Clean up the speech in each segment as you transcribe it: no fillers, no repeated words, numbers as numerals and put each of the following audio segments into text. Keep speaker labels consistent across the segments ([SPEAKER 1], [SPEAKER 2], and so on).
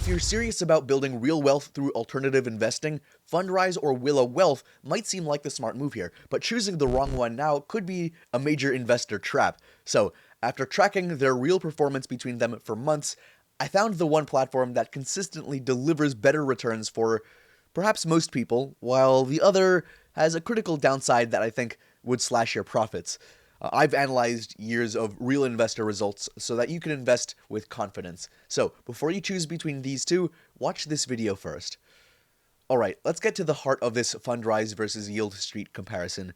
[SPEAKER 1] If you're serious about building real wealth through alternative investing, Fundrise or Willow Wealth might seem like the smart move here, but choosing the wrong one now could be a major investor trap. So, after tracking their real performance between them for months, I found the one platform that consistently delivers better returns for perhaps most people, while the other has a critical downside that I think would slash your profits. I've analyzed years of real investor results so that you can invest with confidence. So, before you choose between these two, watch this video first. Alright, let's get to the heart of this Fundrise versus Yieldstreet comparison.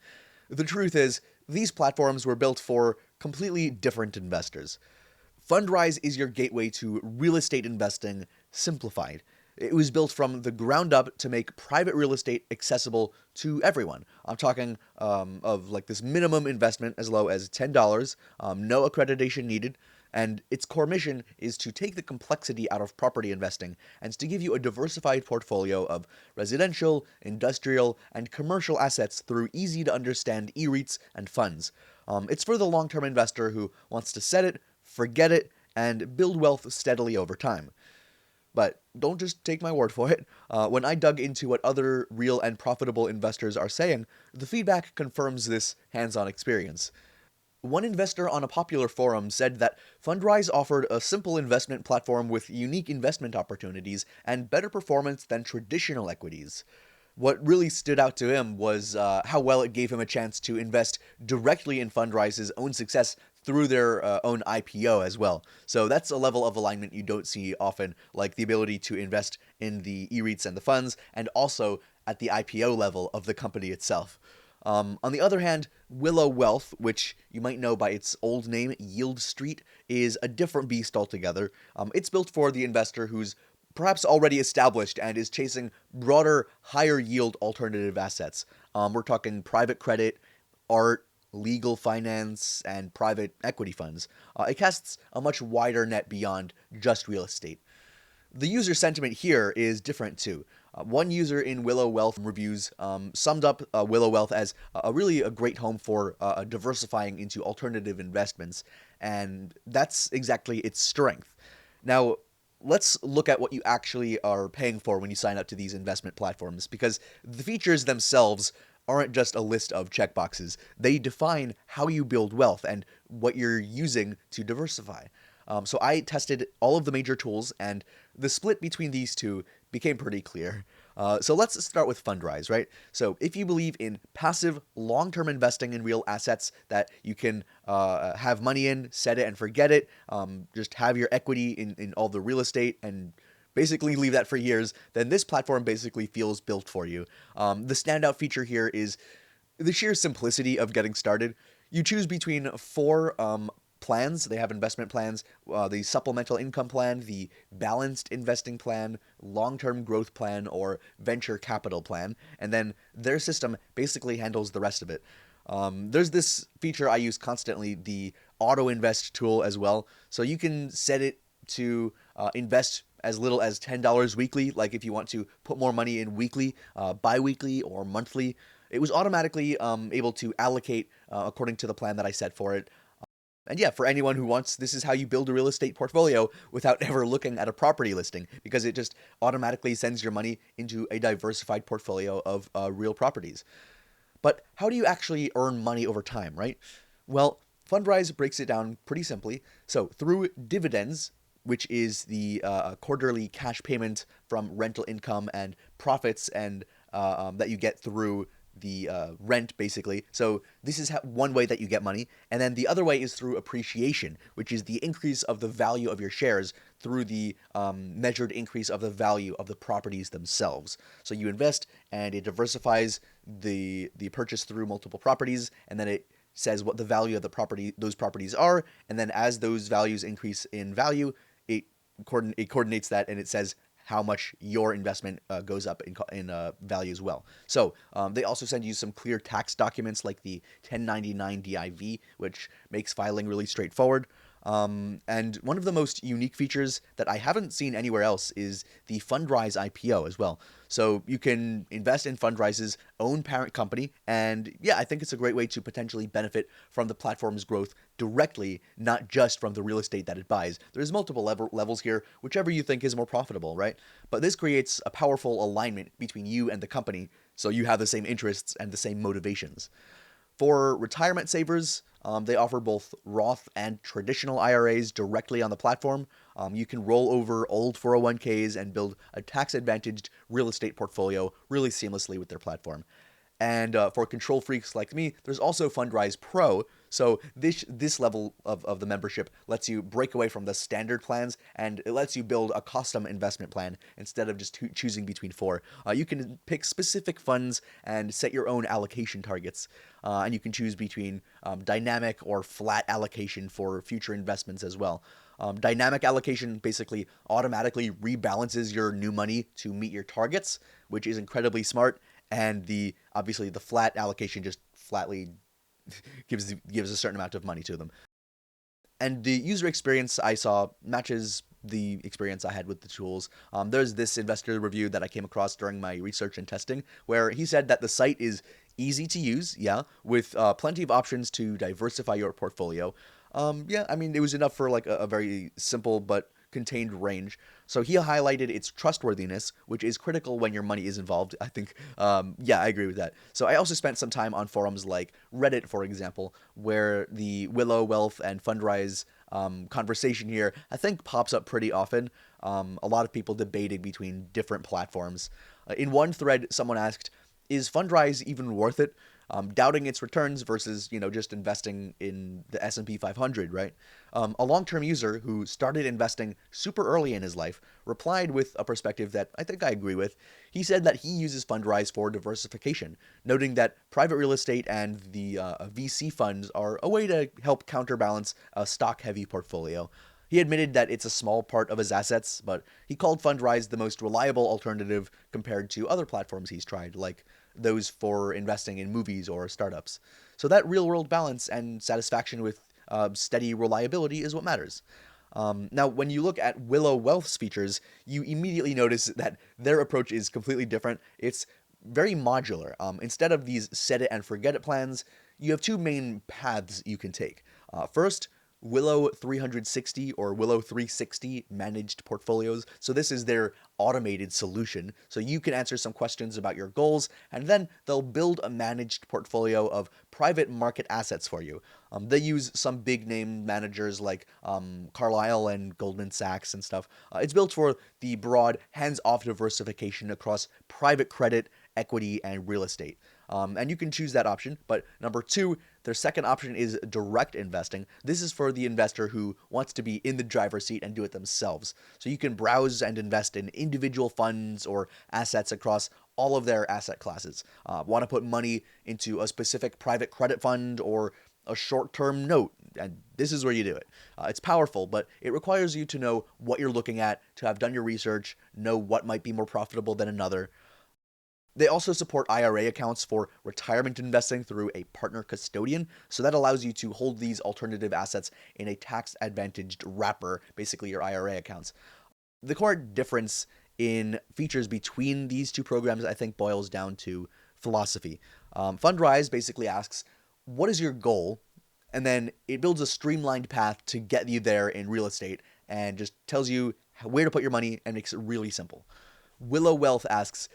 [SPEAKER 1] The truth is, these platforms were built for completely different investors. Fundrise is your gateway to real estate investing simplified. It was built from the ground up to make private real estate accessible to everyone. I'm talking of like this minimum investment as low as $10, no accreditation needed, and its core mission is to take the complexity out of property investing and to give you a diversified portfolio of residential, industrial, and commercial assets through easy to understand e-REITs and funds. It's for the long-term investor who wants to set it, forget it, and build wealth steadily over time. But don't just take my word for it. When I dug into what other real and profitable investors are saying, the feedback confirms this hands-on experience. One investor on a popular forum said that Fundrise offered a simple investment platform with unique investment opportunities and better performance than traditional equities. What really stood out to him was how well it gave him a chance to invest directly in Fundrise's own success through their own IPO as well. So that's a level of alignment you don't see often, like the ability to invest in the e-REITs and the funds, and also at the IPO level of the company itself. On the other hand, Willow Wealth, which you might know by its old name, Yieldstreet, is a different beast altogether. It's built for the investor who's perhaps already established and is chasing broader, higher yield alternative assets. We're talking private credit, art, legal finance, and private equity funds. It casts a much wider net beyond just real estate. The user sentiment here is different too. One user in Willow Wealth reviews summed up Willow Wealth as really a great home for diversifying into alternative investments, and that's exactly its strength. Now, let's look at what you actually are paying for when you sign up to these investment platforms, because the features themselves aren't just a list of checkboxes. They define how you build wealth and what you're using to diversify. So I tested all of the major tools, and the split between these two became pretty clear. So let's start with Fundrise, right? So if you believe in passive, long-term investing in real assets that you can have money in, set it and forget it, just have your equity in all the real estate and basically leave that for years, then this platform basically feels built for you. The standout feature here is the sheer simplicity of getting started. You choose between four plans. They have investment plans, the supplemental income plan, the balanced investing plan, long-term growth plan, or venture capital plan, and then their system basically handles the rest of it. There's this feature I use constantly, the auto invest tool as well. So you can set it to invest as little as $10 weekly, like if you want to put more money in weekly, bi-weekly, or monthly. It was automatically able to allocate according to the plan that I set for it. And yeah, for anyone who wants, this is how you build a real estate portfolio without ever looking at a property listing, because it just automatically sends your money into a diversified portfolio of real properties. But how do you actually earn money over time, right? Well, Fundrise breaks it down pretty simply. So through dividends, which is the quarterly cash payment from rental income and profits and that you get through the rent, basically. So this is one way that you get money. And then the other way is through appreciation, which is the increase of the value of your shares through the measured increase of the value of the properties themselves. So you invest and it diversifies the purchase through multiple properties, and then it says what the value of those properties are, and then as those values increase in value, it coordinates that, and it says how much your investment goes up in value as well. So they also send you some clear tax documents like the 1099 DIV, which makes filing really straightforward. And one of the most unique features that I haven't seen anywhere else is the Fundrise IPO as well. So you can invest in Fundrise's own parent company, and yeah, I think it's a great way to potentially benefit from the platform's growth directly, not just from the real estate that it buys. There's multiple levels here, whichever you think is more profitable, right? But this creates a powerful alignment between you and the company, so you have the same interests and the same motivations. For retirement savers, they offer both Roth and traditional IRAs directly on the platform. You can roll over old 401ks and build a tax-advantaged real estate portfolio really seamlessly with their platform. And for control freaks like me, there's also Fundrise Pro. So this level of the membership lets you break away from the standard plans, and it lets you build a custom investment plan instead of just choosing between four. You can pick specific funds and set your own allocation targets. And you can choose between dynamic or flat allocation for future investments as well. Dynamic allocation basically automatically rebalances your new money to meet your targets, which is incredibly smart. And obviously the flat allocation just flatly gives a certain amount of money to them. And the user experience I saw matches the experience I had with the tools. There's this investor review that I came across during my research and testing where he said that the site is easy to use, yeah, with plenty of options to diversify your portfolio. Yeah, I mean, it was enough for like a very simple but contained range. So he highlighted its trustworthiness, which is critical when your money is involved. I think, yeah, I agree with that. So I also spent some time on forums like Reddit, for example, where the Willow Wealth and Fundrise conversation here, I think, pops up pretty often. A lot of people debating between different platforms. In one thread, someone asked, is Fundrise even worth it? Doubting its returns versus, just investing in the S&P 500, right? A long-term user who started investing super early in his life replied with a perspective that I think I agree with. He said that he uses Fundrise for diversification, noting that private real estate and the VC funds are a way to help counterbalance a stock-heavy portfolio. He admitted that it's a small part of his assets, but he called Fundrise the most reliable alternative compared to other platforms he's tried, like those for investing in movies or startups. So that real-world balance and satisfaction with steady reliability is what matters. Now, when you look at Willow Wealth's features, you immediately notice that their approach is completely different. It's very modular. Instead of these set it and forget it plans, you have two main paths you can take. First, Willow 360 or Willow 360 managed portfolios. So this is their automated solution. So you can answer some questions about your goals, and then they'll build a managed portfolio of private market assets for you. They use some big name managers like Carlyle and Goldman Sachs and stuff. It's built for the broad hands-off diversification across private credit, equity, and real estate. And you can choose that option. But number two, their second option is direct investing. This is for the investor who wants to be in the driver's seat and do it themselves. So you can browse and invest in individual funds or assets across all of their asset classes. Want to put money into a specific private credit fund or a short-term note, and this is where you do it. It's powerful, but it requires you to know what you're looking at, to have done your research, know what might be more profitable than another. They also support IRA accounts for retirement investing through a partner custodian, so that allows you to hold these alternative assets in a tax-advantaged wrapper, basically your IRA accounts. The core difference in features between these two programs, I think, boils down to philosophy. Fundrise basically asks, what is your goal? And then it builds a streamlined path to get you there in real estate and just tells you where to put your money and makes it really simple. Willow Wealth asks,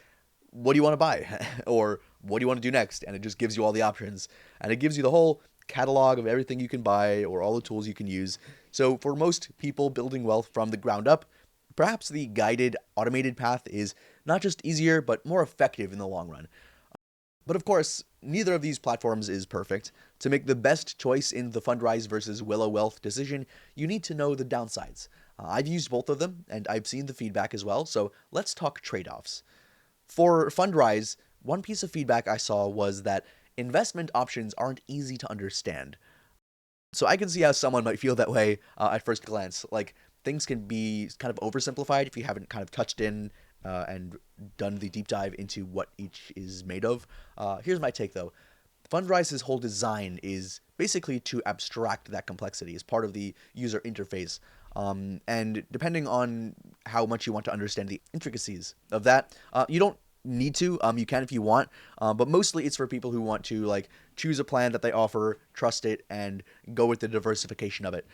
[SPEAKER 1] what do you want to buy? Or what do you want to do next? And it just gives you all the options. And it gives you the whole catalog of everything you can buy or all the tools you can use. So for most people building wealth from the ground up, perhaps the guided, automated path is not just easier, but more effective in the long run. But of course, neither of these platforms is perfect. To make the best choice in the Fundrise versus Willow Wealth decision, you need to know the downsides. I've used both of them, and I've seen the feedback as well, so let's talk trade-offs. For Fundrise, one piece of feedback I saw was that investment options aren't easy to understand. So I can see how someone might feel that way at first glance. Like, things can be kind of oversimplified if you haven't kind of touched in and done the deep dive into what each is made of. Here's my take, though. Fundrise's whole design is basically to abstract that complexity as part of the user interface. And depending on how much you want to understand the intricacies of that, you don't need to. You can if you want, but mostly it's for people who want to like choose a plan that they offer, trust it, and go with the diversification of it.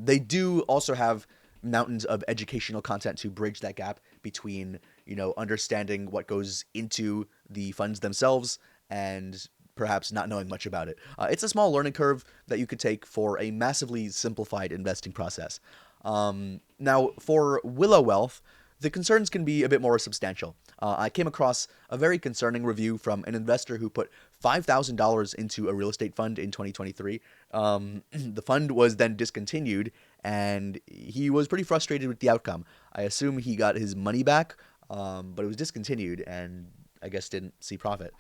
[SPEAKER 1] They do also have mountains of educational content to bridge that gap between understanding what goes into the funds themselves and perhaps not knowing much about it. It's a small learning curve that you could take for a massively simplified investing process. Now, for Willow Wealth, the concerns can be a bit more substantial. I came across a very concerning review from an investor who put $5,000 into a real estate fund in 2023. The fund was then discontinued, and he was pretty frustrated with the outcome. I assume he got his money back, but it was discontinued and I guess didn't see profit.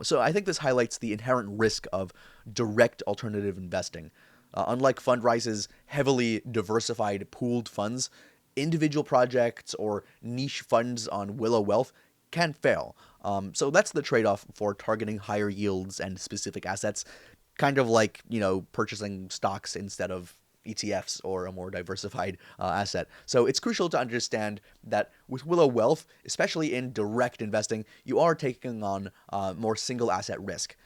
[SPEAKER 1] So I think this highlights the inherent risk of direct alternative investing. Unlike Fundrise's heavily diversified pooled funds, individual projects or niche funds on Willow Wealth can fail. So that's the trade-off for targeting higher yields and specific assets, kind of like, purchasing stocks instead of ETFs or a more diversified asset. So it's crucial to understand that with Willow Wealth, especially in direct investing, you are taking on more single asset risk.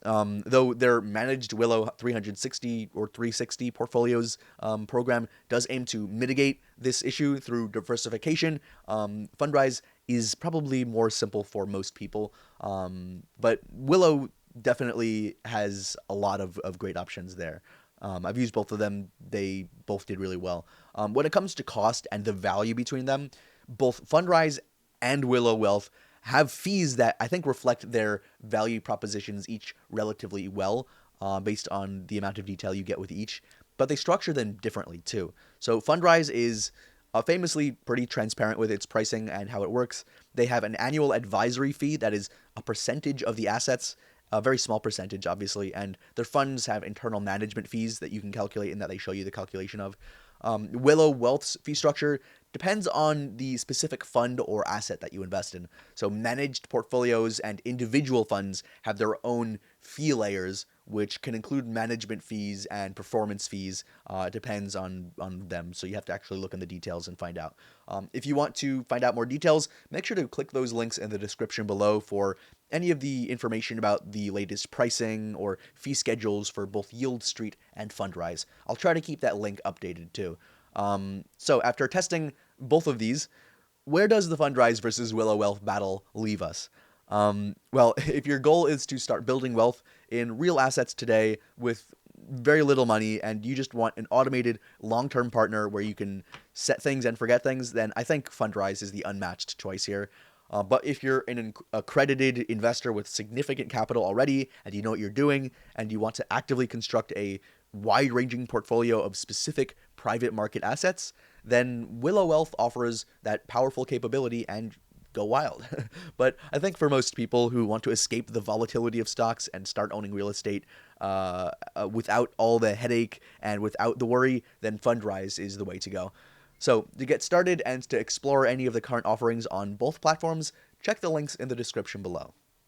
[SPEAKER 1] Though their managed Willow 360 or 360 portfolios program does aim to mitigate this issue through diversification, Fundrise is probably more simple for most people. But Willow definitely has a lot of great options there. I've used both of them. They both did really well. When it comes to cost and the value between them, both Fundrise and Willow Wealth have fees that I think reflect their value propositions each relatively well, based on the amount of detail you get with each, but they structure them differently too. So Fundrise is famously pretty transparent with its pricing and how it works. They have an annual advisory fee that is a percentage of the assets, a very small percentage, obviously, and their funds have internal management fees that you can calculate and that they show you the calculation of. Willow Wealth's fee structure depends on the specific fund or asset that you invest in. So managed portfolios and individual funds have their own fee layers, which can include management fees and performance fees. It depends on them, so you have to actually look in the details and find out. If you want to find out more details, make sure to click those links in the description below for any of the information about the latest pricing or fee schedules for both Yieldstreet and Fundrise. I'll try to keep that link updated too. So after testing both of these, where does the Fundrise versus Willow Wealth battle leave us? Well, if your goal is to start building wealth in real assets today with very little money and you just want an automated long-term partner where you can set things and forget things, then I think Fundrise is the unmatched choice here. But if you're an accredited investor with significant capital already and you know what you're doing and you want to actively construct a wide-ranging portfolio of specific private market assets, then Willow Wealth offers that powerful capability and go wild. But I think for most people who want to escape the volatility of stocks and start owning real estate without all the headache and without the worry, then Fundrise is the way to go. So to get started and to explore any of the current offerings on both platforms, check the links in the description below.